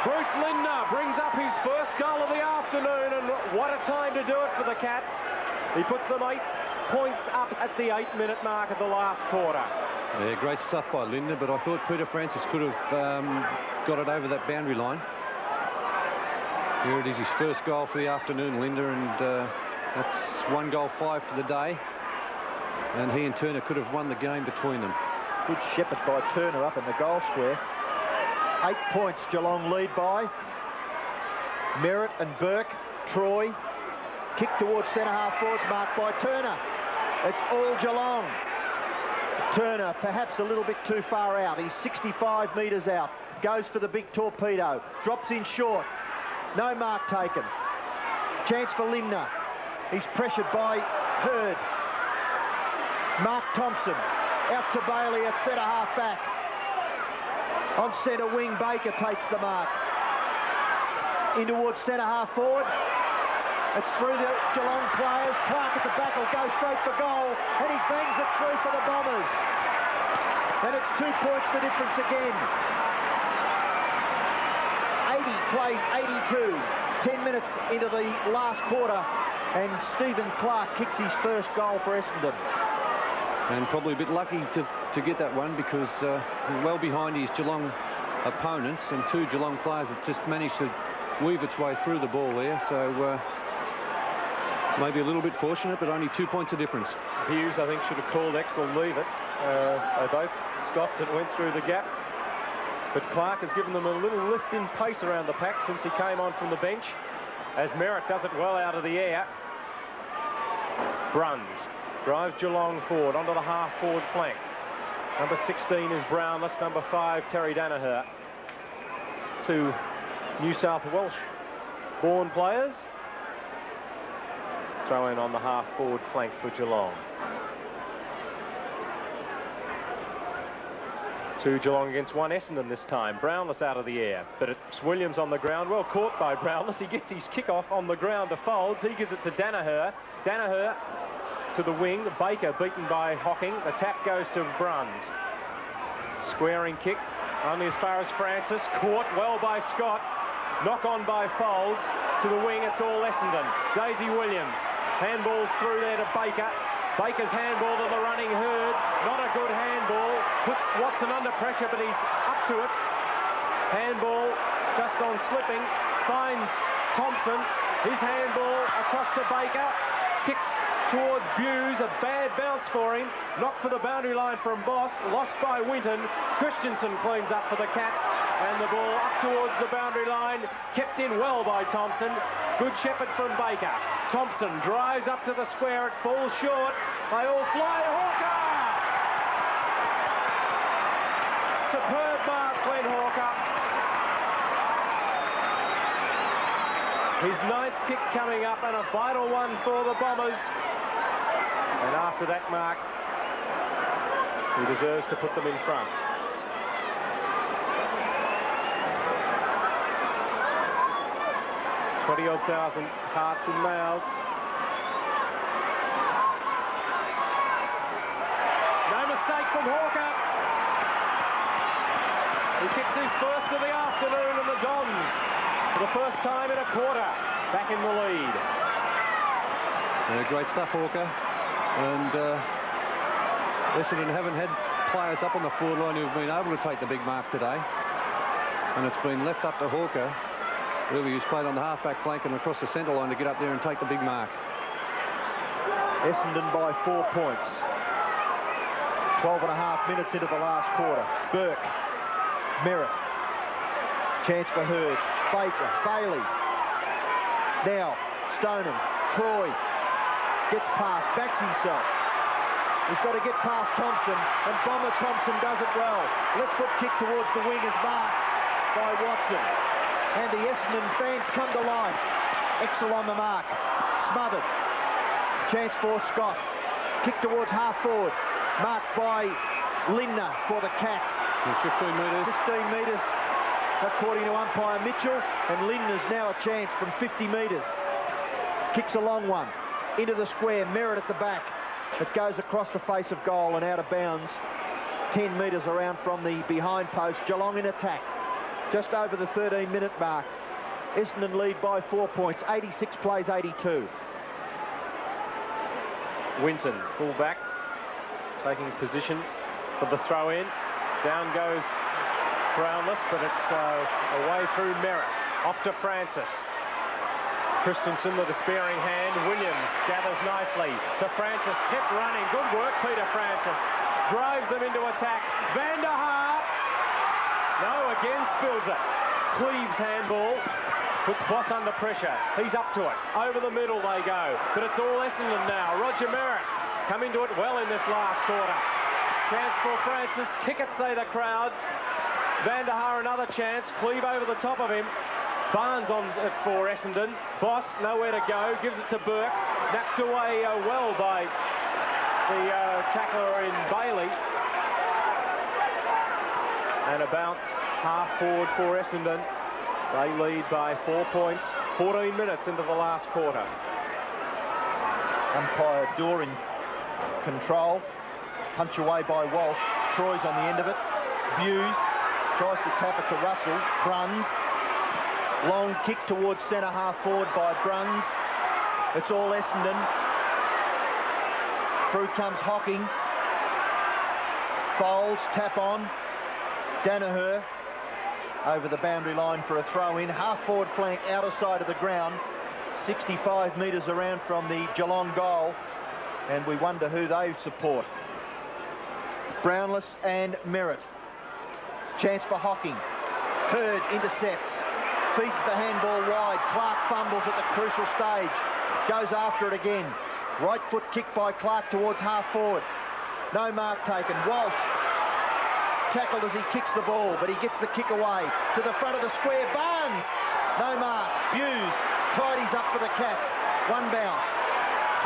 Bruce Lindner brings up his first goal of the afternoon, and what a time to do it for the Cats. He puts them 8 points up at the 8-minute mark of the last quarter. Yeah, great stuff by Lindner, but I thought Peter Francis could have got it over that boundary line. Here it is, his first goal for the afternoon, Lindner, and that's 1 goal 5 for the day. And he and Turner could have won the game between them. Good shepherd by Turner up in the goal square. 8 points Geelong lead by. Merritt and Burke. Troy. Kick towards centre half forwards, marked by Turner. It's all Geelong. Turner perhaps a little bit too far out. He's 65 metres out. Goes for the big torpedo. Drops in short. No mark taken. Chance for Lindner. He's pressured by Hurd. Mark Thompson out to Bailey at centre half back. On centre wing, Baker takes the mark. In towards centre half forward. It's through the Geelong players. Clark at the back will go straight for goal, and he bangs it through for the Bombers. And it's 2 points the difference again. 80 plays 82. 10 minutes into the last quarter, and Stephen Clark kicks his first goal for Essendon. And probably a bit lucky to get that one, because well behind his Geelong opponents, and 2 Geelong players have just managed to weave its way through the ball there. So maybe a little bit fortunate, but only 2 points of difference. Hughes, I think, should have called Exel leave it. They both scoffed and went through the gap. But Clark has given them a little lift in pace around the pack since he came on from the bench, as Merritt does it well out of the air. Bruns drives Geelong forward onto the half-forward flank. Number 16 is Brownless. Number 5, Terry Danaher. 2 New South Welsh-born players. Throw in on the half-forward flank for Geelong. 2 Geelong against 1 Essendon this time. Brownless out of the air, but it's Williams on the ground. Well caught by Brownless. He gets his kick-off on the ground to Folds. He gives it to Danaher. Danaher to the wing. Baker beaten by Hocking. The tap goes to Bruns. Squaring kick only as far as Francis. Caught well by Scott. Knock on by Folds. To the wing, it's all Essendon. Daisy Williams. Handballs through there to Baker. Baker's handball to the running Hurd. Not a good handball. Puts Watson under pressure, but he's up to it. Handball just on slipping. Finds Thompson. His handball across to Baker. Kicks towards Buse. A bad bounce for him. Knocked for the boundary line from Boss. Lost by Winton. Christensen cleans up for the Cats. And the ball up towards the boundary line. Kept in well by Thompson. Good shepherd from Baker. Thompson drives up to the square. It falls short. They all fly. Hawker! Superb mark, Glenn Hawker. His 9th kick coming up and a vital one for the Bombers. And after that mark, he deserves to put them in front. 20-odd thousand hearts and mouths. No mistake from Hawker. He kicks his first of the afternoon, and the Dons, for the first time in a quarter, back in the lead. Great stuff, Hawker. And Essendon haven't had players up on the forward line who've been able to take the big mark today. And it's been left up to Hawker, really, who's played on the half-back flank and across the centre line to get up there and take the big mark. Essendon by 4 points. 12 and a half minutes into the last quarter. Burke. Merritt. Chance for Hurd. Baker. Bailey. Now, Stoneham. Troy. Gets past. Backs himself. He's got to get past Thompson, and Bomber Thompson does it well. Left foot kick towards the wing is marked by Watson. And the Essendon fans come to life. Exel on the mark. Smothered. Chance for Scott. Kick towards half forward. Marked by Lindner for the Cats. 15 metres. 15 metres, according to umpire Mitchell. And Lindner's now a chance from 50 metres. Kicks a long one. Into the square. Merritt at the back. It goes across the face of goal and out of bounds. 10 metres around from the behind post. Geelong in attack. Just over the 13-minute mark. Essendon lead by 4 points. 86 plays 82. Winton, full back, taking position for the throw-in. Down goes Brownless, but it's away through Merritt. Off to Francis. Christensen, the despairing hand. Williams gathers nicely to Francis. Kept running. Good work, Peter Francis. Drives them into attack. Van der Haar. No, again spills it. Cleaves handball. Puts Boss under pressure. He's up to it. Over the middle they go. But it's all Essendon now. Roger Merritt coming to it well in this last quarter. Chance for Francis. Kick it, say the crowd. Van der Haar another chance. Cleave over the top of him. Barnes on it for Essendon. Boss nowhere to go. Gives it to Burke. Napped away well by the tackler in Bailey. And a bounce half forward for Essendon. They lead by 4 points. 14 minutes into the last quarter. Umpire Dorr in control. Punch away by Walsh. Troy's on the end of it. Buse tries to tap it to Russell. Bruns. Long kick towards centre half forward by Bruns. It's all Essendon. Through comes Hocking. Folds, tap on. Danaher over the boundary line for a throw-in. Half forward flank, outer side of the ground. 65 metres around from the Geelong goal. And we wonder who they support. Brownless and Merritt. Chance for Hocking. Hurd intercepts. Feeds the handball wide. Clark fumbles at the crucial stage. Goes after it again. Right foot kick by Clark towards half forward. No mark taken. Walsh tackled as he kicks the ball, but he gets the kick away. To the front of the square, Barnes. No mark. Buse tidies up for the Cats. One bounce.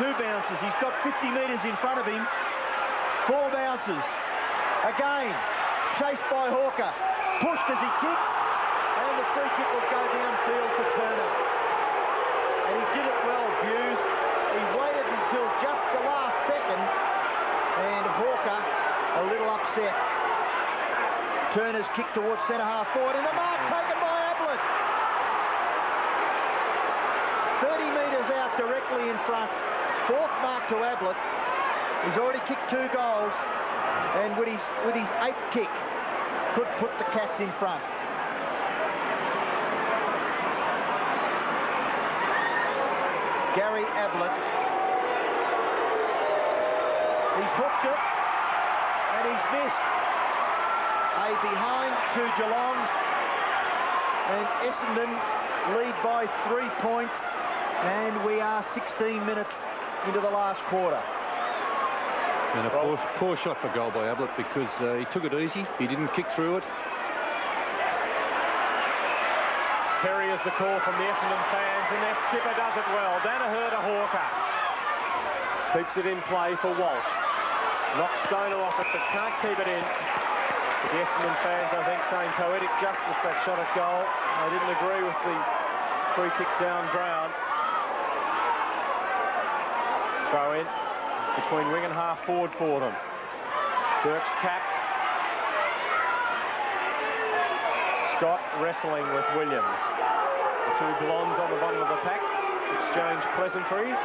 Two bounces. He's got 50 metres in front of him. Four bounces. Again. Chased by Hawker. Pushed as he kicks. And the free kick will go downfield for Turner. And he did it well, Buse. He waited until just the last second. And Hawker a little upset. Turner's kick towards centre half forward. And the mark taken by Ablett. 30 metres out directly in front. Fourth mark to Ablett. He's already kicked 2 goals. And with his 8th kick, could put the Cats in front. Gary Ablett. He's hooked it. And he's missed. A behind to Geelong. And Essendon lead by 3 points. And we are 16 minutes into the last quarter. And a poor shot for goal by Ablett because he took it easy. He didn't kick through it. Terry is the call from the Essendon fans, and their skipper does it well. Danaher to Hawker. Keeps it in play for Walsh. Knocks Stoner off it, but can't keep it in. But the Essendon fans, I think, saying poetic justice that shot at goal. They didn't agree with the free kick down ground. Throw in between wing and half forward for them. Burke's cap. Scott wrestling with Williams. The 2 blondes on the bottom of the pack exchange pleasantries.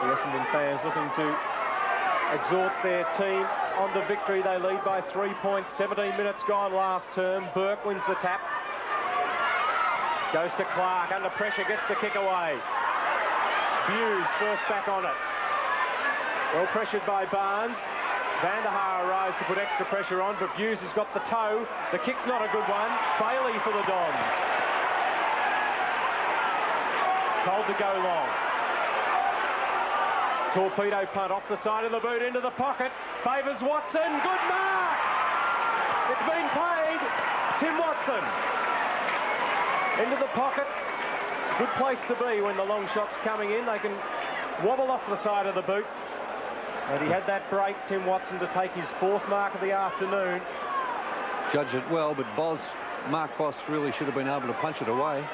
The Essendon fans looking to exhort their team on to victory. They lead by 3 points. 17 minutes gone last term. Burke wins the tap. Goes to Clark. Under pressure, gets the kick away. Buse first back on it. Well pressured by Barnes. Van der Haar arrives to put extra pressure on, but Buse has got the toe. The kick's not a good one. Bailey for the Dons. Told to go long. Torpedo punt off the side of the boot into the pocket. Favours Watson. Good mark! It's been played. Tim Watson. Into the pocket. Good place to be when the long shot's coming in. They can wobble off the side of the boot. And he had that break, Tim Watson, to take his 4th mark of the afternoon. Judged it well, but Mark Boss really should have been able to punch it away.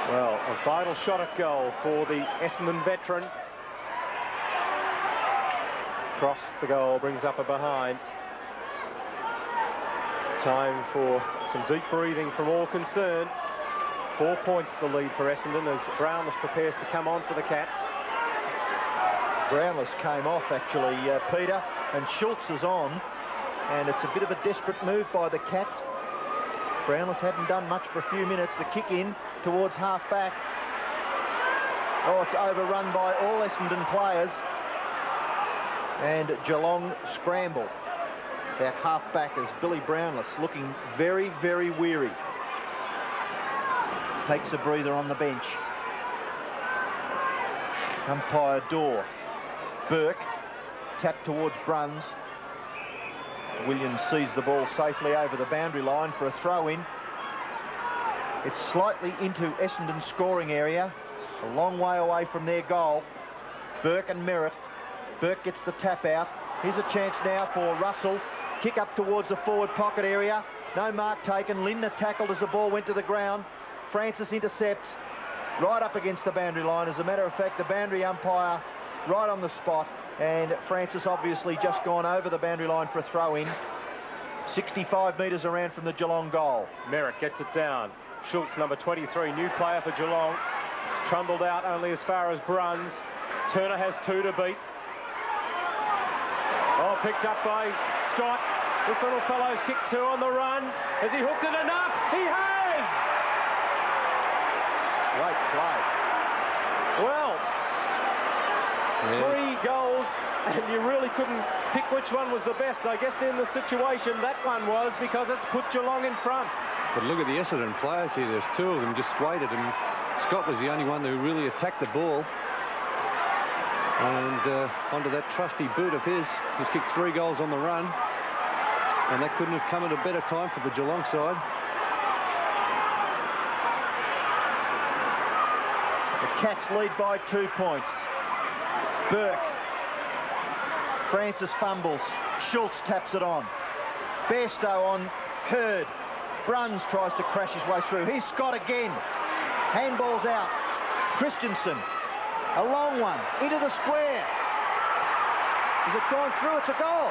Well, a vital shot at goal for the Essendon veteran. Cross the goal, brings up a behind. Time for some deep breathing from all concerned. 4 points the lead for Essendon as Brownless prepares to come on for the Cats. Brownless came off, actually, Peter, and Schultz is on, and it's a bit of a desperate move by the Cats. Brownless hadn't done much for a few minutes. The kick in towards half-back. Oh, it's overrun by all Essendon players. And Geelong scramble. That half-back is Billy Brownless, looking very, very weary. Takes a breather on the bench. Umpire Dorr. Burke, tap towards Bruns. Williams sees the ball safely over the boundary line for a throw-in. It's slightly into Essendon's scoring area, a long way away from their goal. Burke and Merritt. Burke gets the tap out. Here's a chance now for Russell. Kick up towards the forward pocket area. No mark taken. Lindner tackled as the ball went to the ground. Francis intercepts right up against the boundary line. As a matter of fact, the boundary umpire right on the spot, and Francis obviously just gone over the boundary line for a throw-in. 65 metres around from the Geelong goal. Merritt gets it down. Schultz, number 23, new player for Geelong. It's trundled out only as far as Bruns. Turner has 2 to beat. Oh, picked up by Scott. This little fellow's kicked 2 on the run. Has he hooked it enough? He has! Great play. Well, 3 goals, and you really couldn't pick which one was the best. I guess in the situation, that one was, because it's put Geelong in front. But look at the Essendon players here. There's 2 of them just waited and Scott was the only one who really attacked the ball. And onto that trusty boot of his. He's kicked 3 goals on the run. And that couldn't have come at a better time for the Geelong side. The Cats lead by 2 points. Burke. Francis fumbles. Schultz taps it on. Bairstow on Hurd. Bruns tries to crash his way through. Here's Scott again. Handball's out. Christensen. A long one. Into the square. Has it gone through? It's a goal.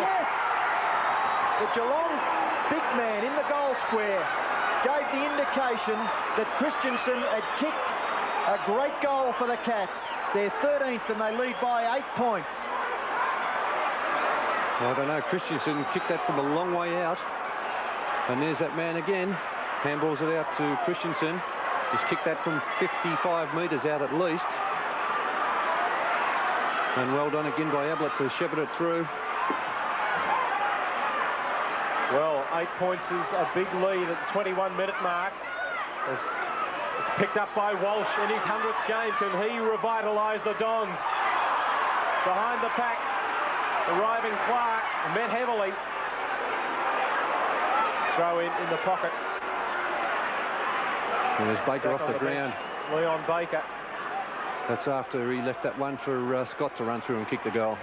Yes. The Geelong big man in the goal square gave the indication that Christensen had kicked a great goal for the Cats. They're 13th and they lead by 8 points. I don't know. Christensen kicked that from a long way out. And there's that man again. Handballs it out to Christensen. He's kicked that from 55 metres out at least. And well done again by Ablett to shepherd it through. Well, 8 points is a big lead at the 21-minute mark. It's picked up by Walsh in his 100th game. Can he revitalise the Dons? Behind the pack, arriving Clark, met heavily. Throw in the pocket. And there's Baker off the ground. Leon Baker. That's after he left that one for Scott to run through and kick the goal.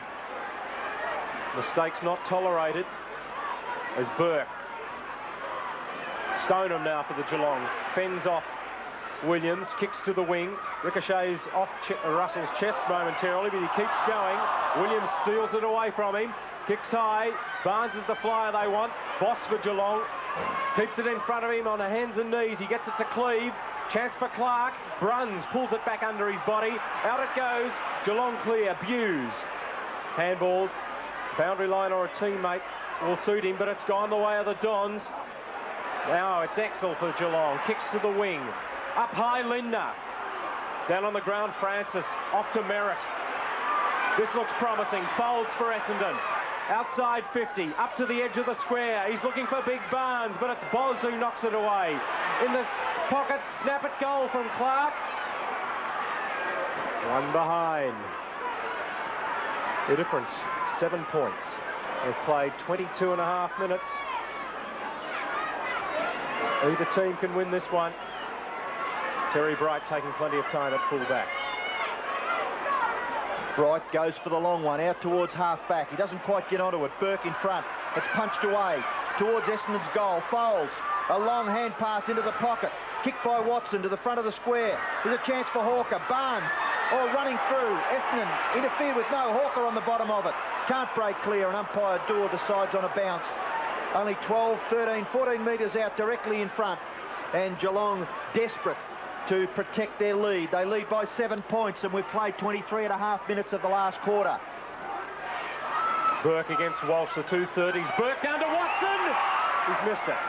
Mistakes not tolerated as Burke. Stoneham now for the Geelong. Fends off Williams, kicks to the wing. Ricochets off Russell's chest momentarily, but he keeps going. Williams steals it away from him. Kicks high. Barnes is the flyer they want. Boss for Geelong. Keeps it in front of him on the hands and knees. He gets it to Cleve. Chance for Clark. Bruns pulls it back under his body. Out it goes. Geelong clear. Buse. Handballs. Boundary line or a teammate will suit him, but it's gone the way of the Dons. Now it's Exel for Geelong. Kicks to the wing. Up high, Lindner. Down on the ground, Francis. Off to Merritt. This looks promising. Folds for Essendon. Outside 50. Up to the edge of the square. He's looking for Big Barnes, but it's Boz who knocks it away. In the pocket, snap it goal from Clark. One behind. The difference, 7 points. They've played 22.5 minutes. Either team can win this one. Terry Bright taking plenty of time at full-back. Bright goes for the long one, out towards half-back. He doesn't quite get onto it. Burke in front. It's punched away towards Essendon's goal. Folds. A long hand pass into the pocket. Kicked by Watson to the front of the square. There's a chance for Hawker. Barnes. Oh, running through. Essendon interfered with no Hawker on the bottom of it. Can't break clear, and umpire Dorr decides on a bounce. Only 12, 13, 14 metres out directly in front. And Geelong desperate to protect their lead. They lead by 7 points, and we've played 23.5 minutes of the last quarter. Burke against Walsh, the 230s. Burke down to Watson. He's missed it.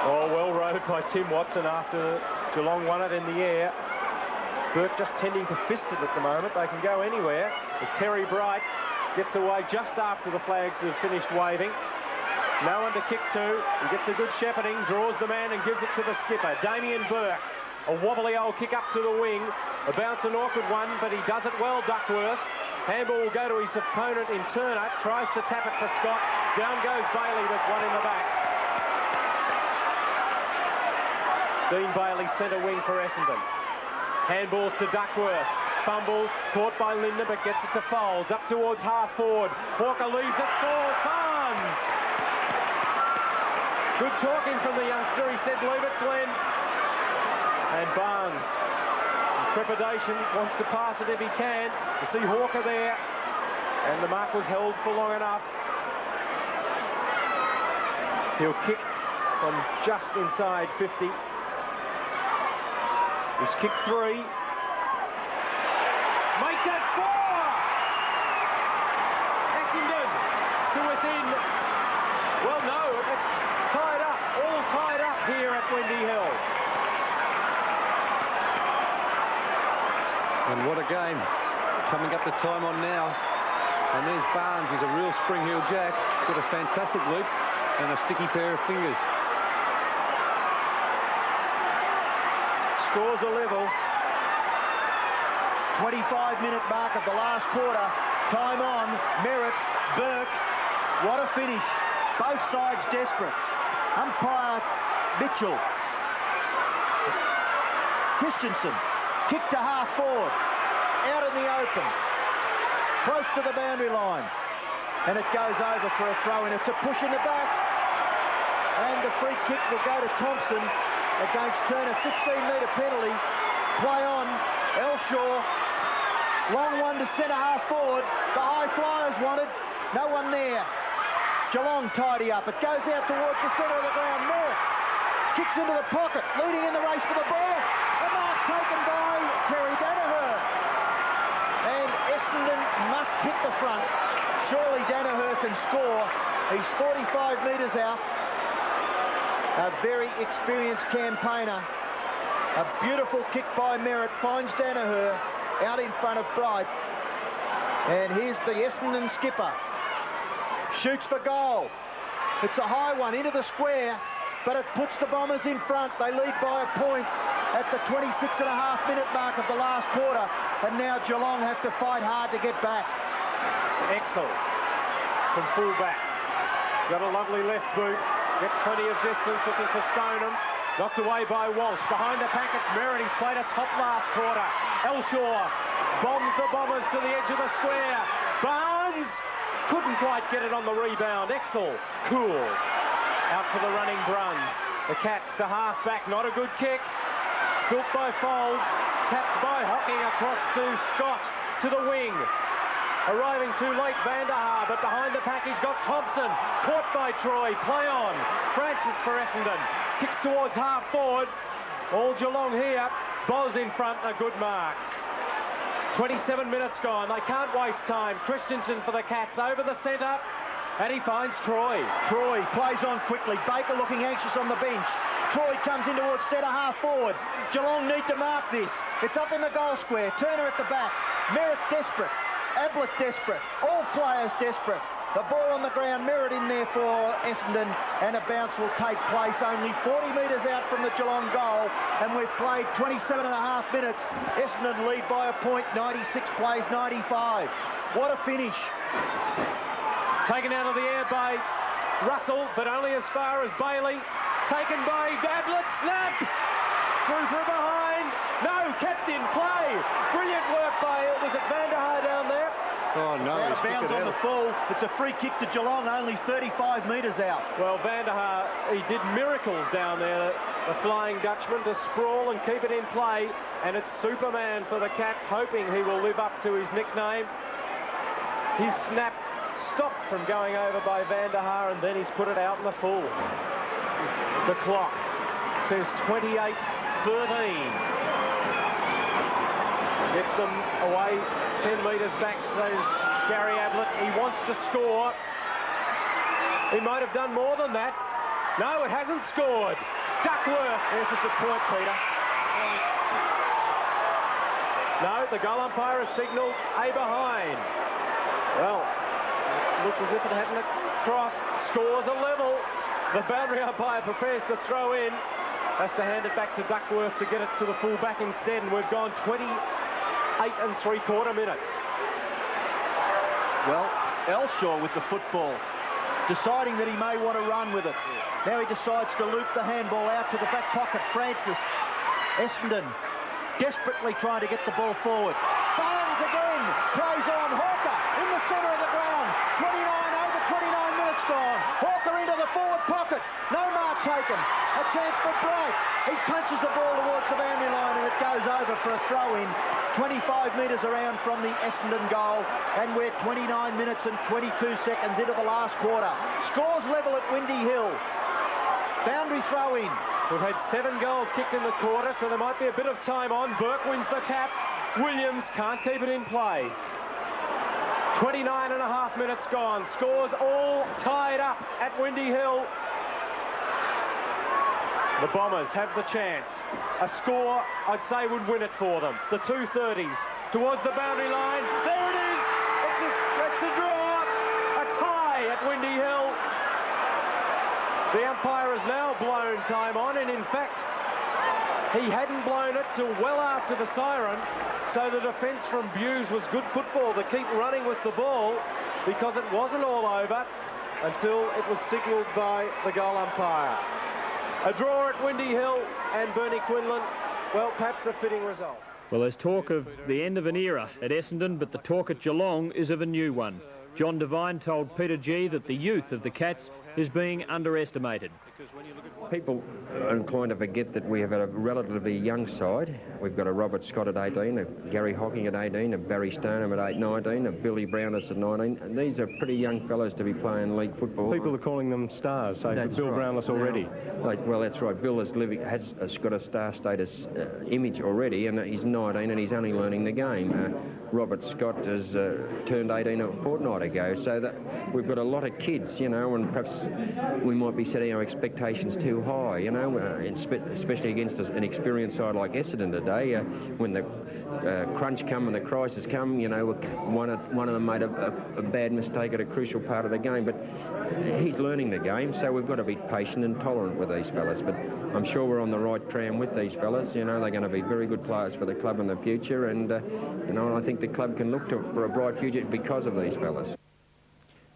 Oh, well rode by Tim Watson after Geelong won it in the air. Burke just tending to fist it at the moment. They can go anywhere as Terry Bright gets away just after the flags have finished waving. No one to kick to. He gets a good shepherding, draws the man and gives it to the skipper. Damien Burke. A wobbly old kick up to the wing. A bounce, an awkward one, but he does it well, Duckworth. Handball will go to his opponent in Turner. Tries to tap it for Scott. Down goes Bailey with one in the back. Dean Bailey centre wing for Essendon. Handballs to Duckworth. Fumbles, caught by Lindner, but gets it to Foles. Up towards half forward. Hawker leaves it for Barnes. Good talking from the youngster. He said, leave it, Glenn. And Barnes, in trepidation, wants to pass it if he can. You see Hawker there. And the mark was held for long enough. He'll kick from just inside 50. He's kicked 3. Make that 4! Essendon to within. Well, no, it's tied up. All tied up here at Windy Hill. And what a game. Coming up the time on now. And there's Barnes. He's a real spring-heel jack. Got a fantastic loop and a sticky pair of fingers. Scores a level. 25-minute mark of the last quarter. Time on. Merritt, Burke. What a finish. Both sides desperate. Umpire Mitchell. Christensen. Kick to half forward. Out in the open. Close to the boundary line. And it goes over for a throw-in. It's a push in the back. And the free kick will go to Thompson against Turner. 15-metre penalty. Play on. Elshaw. Long one to centre half forward. The high flyers wanted. No one there. Geelong tidy up. It goes out towards the centre of the ground. Merritt kicks into the pocket, leading in the race for the ball. The mark taken by Terry Danaher. And Essendon must hit the front. Surely Danaher can score. He's 45 metres out. A very experienced campaigner. A beautiful kick by Merritt finds Danaher out in front of Bright. And here's the Essendon skipper. Shoots for goal. It's a high one into the square, but it puts the Bombers in front. They lead by a point at the 26.5-minute mark of the last quarter. And now Geelong have to fight hard to get back. Excellent from full-back. Got a lovely left boot. Gets plenty of distance, looking for Stoneham. Knocked away by Walsh. Behind the pack, it's Merritt. He's played a top last quarter. Elshaw bombs the Bombers to the edge of the square. Barnes couldn't quite get it on the rebound. Exel, cool. Out for the running Bruns. The Cats to half-back. Not a good kick. Spilt by Folds. Tapped by Hocking across to Scott to the wing. Arriving too late, Vanderhaar, but behind the pack he's got Thompson. Caught by Troy. Play on. Francis for Essendon. Kicks towards half forward. All Geelong here. Boz in front, a good mark. 27 minutes gone. They can't waste time. Christensen for the Cats over the centre. And he finds Troy. Troy plays on quickly. Baker looking anxious on the bench. Troy comes in towards centre half forward. Geelong need to mark this. It's up in the goal square. Turner at the back. Merritt desperate. Ablett desperate. All players desperate. The ball on the ground, Merritt in there for Essendon, and a bounce will take place only 40 metres out from the Geelong goal, and we've played 27.5 minutes. Essendon lead by a point, 96 plays 95. What a finish. Taken out of the air by Russell, but only as far as Bailey. Taken by Ablett, snap! Through from behind. No, kept in play. Brilliant work by, was it Vanderhaar down there? Oh, no. Out of bounds on the full. It's a free kick to Geelong, only 35 metres out. Well, Vanderhaar, he did miracles down there, the Flying Dutchman, to sprawl and keep it in play. And it's Superman for the Cats, hoping he will live up to his nickname. His snap stopped from going over by Vanderhaar, and then he's put it out in the full. The clock says 28-13. Get them away 10 metres back, says Gary Ablett. He wants to score. He might have done more than that. No, it hasn't scored. Duckworth. Yes, it's a point, Peter. No, the goal umpire has signalled a behind. Well, it looked as if it hadn't crossed. Scores a level. The boundary umpire prepares to throw in. Has to hand it back to Duckworth to get it to the full back instead, and we've gone 28 3/4 minutes. Well, Elshaw with the football, deciding that he may want to run with it. Now he decides to loop the handball out to the back pocket. Francis. Essendon desperately trying to get the ball forward. Barnes again. Plays on. Hawker in the centre of the ground. 29 minutes gone. Hawker into the forward pocket. No mark taken. A chance for Bright. He punches the ball towards the boundary line, and it goes over for a throw-in. 25 metres around from the Essendon goal, and we're 29 minutes and 22 seconds into the last quarter. Scores level at Windy Hill. Boundary throw-in. We've had 7 goals kicked in the quarter, so there might be a bit of time on. Burke wins the tap. Williams can't keep it in play. 29.5 minutes gone. Scores all tied up at Windy Hill. The Bombers have the chance. A score, I'd say, would win it for them. The 2:30s towards the boundary line. There it is. It's a draw. A tie at Windy Hill. The umpire has now blown time on, and in fact, He hadn't blown it till well after the siren, so the defence from Buse was good football to keep running with the ball because it wasn't all over until it was signalled by the goal umpire. A draw at Windy Hill and Bernie Quinlan, well, perhaps a fitting result. Well, there's talk of the end of an era at Essendon, but the talk at Geelong is of a new one. John Devine told Peter G that the youth of the Cats is being underestimated. People are inclined to forget that we have a relatively young side. We've got a Robert Scott at 18, a Gary Hocking at 18, a Barry Stoneham at 19, a Billy Brownless at 19. And these are pretty young fellows to be playing league football. People are calling them stars, say Bill Brownless already. Well, that's right. Bill has got a star status image already, and he's 19 and he's only learning the game. Robert Scott has turned 18 a fortnight ago, so that we've got a lot of kids, you know, and perhaps we might be setting our expectations too high, you know, especially against an experienced side like Essendon today. When the crunch come and the crisis come, you know, one of them made a bad mistake at a crucial part of the game, but he's learning the game, so we've got to be patient and tolerant with these fellas. But I'm sure we're on the right tram with these fellas. You know, they're going to be very good players for the club in the future, and you know, I think the club can look for a bright future because of these fellas.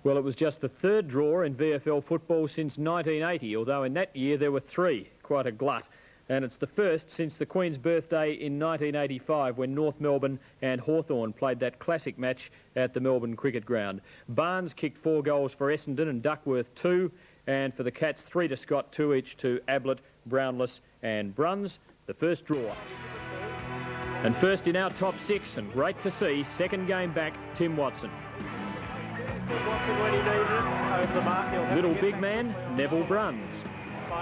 Well, it was just the third draw in VFL football since 1980, although in that year there were 3, quite a glut. And it's the first since the Queen's birthday in 1985 when North Melbourne and Hawthorn played that classic match at the Melbourne Cricket Ground. Barnes kicked 4 goals for Essendon and Duckworth 2, and for the Cats 3 to Scott, 2 each to Ablett, Brownless and Bruns. The first draw. And first in our top 6, and great to see, second game back, Tim Watson. Watson when he needed it, over the mark. Little big man, Neville Bruns.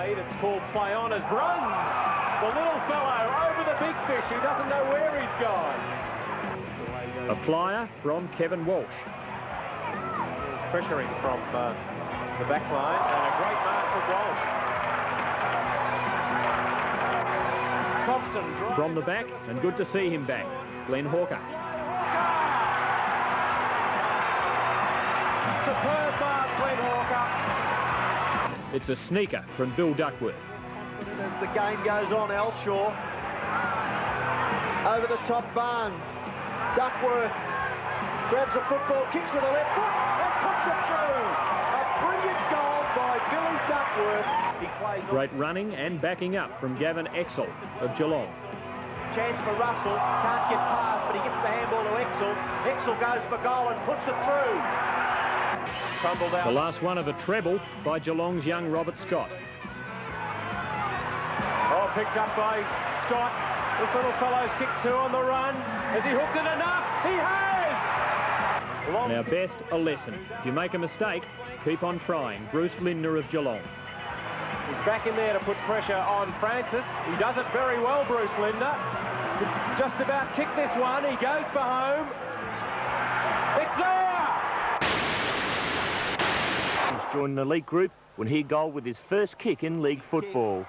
It's called play on as Bruns, the little fellow, over the big fish. He doesn't know where he's gone. A flyer from Kevin Walsh. Pressuring from the back line, and a great mark for Walsh. Thompson from the back, and good to see him back. Glenn Hawker. Superb mark, Glenn Hawker. It's a sneaker from Bill Duckworth. As the game goes on, Elshaw over the top, Barnes. Duckworth grabs the football, kicks with the left foot and puts it through. A brilliant goal by Billy Duckworth. He plays great running and backing up from Gavin Exel of Geelong. Chance for Russell, can't get past, but he gets the handball to Exel. Exel goes for goal and puts it through. The last one of a treble by Geelong's young Robert Scott. Oh, picked up by Scott. This little fellow's kicked 2 on the run. Has he hooked it enough? He has! Now, best a lesson. If you make a mistake, keep on trying. Bruce Lindner of Geelong. He's back in there to put pressure on Francis. He does it very well, Bruce Lindner. Just about kicked this one. He goes for home. It's there! Joined an elite group when he goaled with his first kick in league football.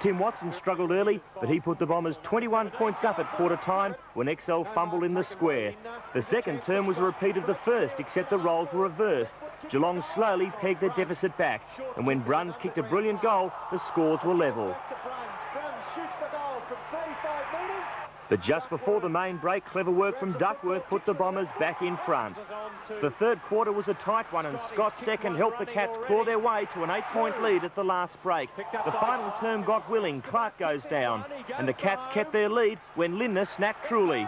Tim Watson struggled early, but he put the Bombers 21 points up at quarter time when XL fumbled in the square. The second term was a repeat of the first, except the roles were reversed. Geelong slowly pegged their deficit back, and when Bruns kicked a brilliant goal, the scores were level. But just before the main break, clever work from Duckworth put the Bombers back in front. The third quarter was a tight one, and Scott's second helped the Cats claw their way to an 8-point lead at the last break. The final term got willing, Clark goes down, and the Cats kept their lead when Lindner snapped truly.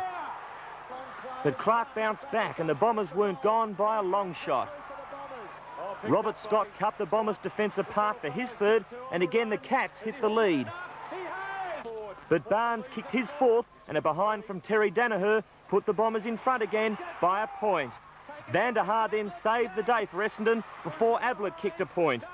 But Clark bounced back, and the Bombers weren't gone by a long shot. Robert Scott cut the Bombers' defence apart for his third, and again the Cats hit the lead. But Barnes kicked his fourth, and a behind from Terry Danaher put the Bombers in front again by a point. Van der Haar then saved the day for Essendon before Ablett kicked a point.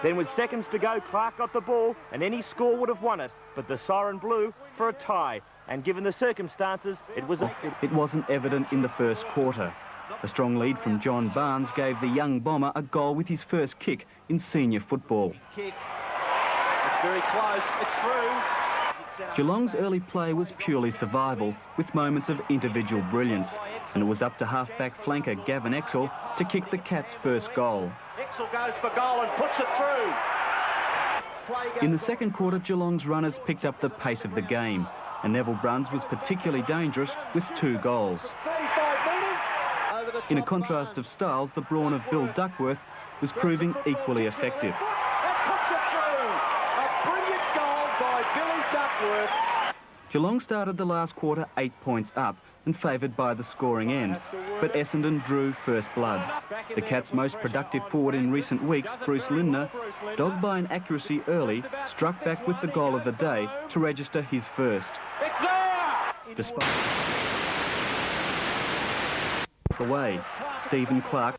Then with seconds to go, Clark got the ball, and any score would have won it, but the siren blew for a tie, and given the circumstances, it wasn't evident in the first quarter. A strong lead from John Barnes gave the young bomber a goal with his first kick in senior football. It's very close, it's through. Geelong's early play was purely survival, with moments of individual brilliance, and it was up to half-back flanker Gavin Exel to kick the Cats' first goal. Exel goes for goal and puts it through. In the second quarter, Geelong's runners picked up the pace of the game, and Neville Bruns was particularly dangerous with 2 goals. In a contrast of styles, the brawn of Bill Duckworth was proving equally effective. Geelong started the last quarter 8 points up and favoured by the scoring end, but Essendon drew first blood. The Cats' most productive forward in recent weeks, Bruce Lindner, dogged by an accuracy early, struck back with the goal of the day to register his first. Despite away, Stephen Clark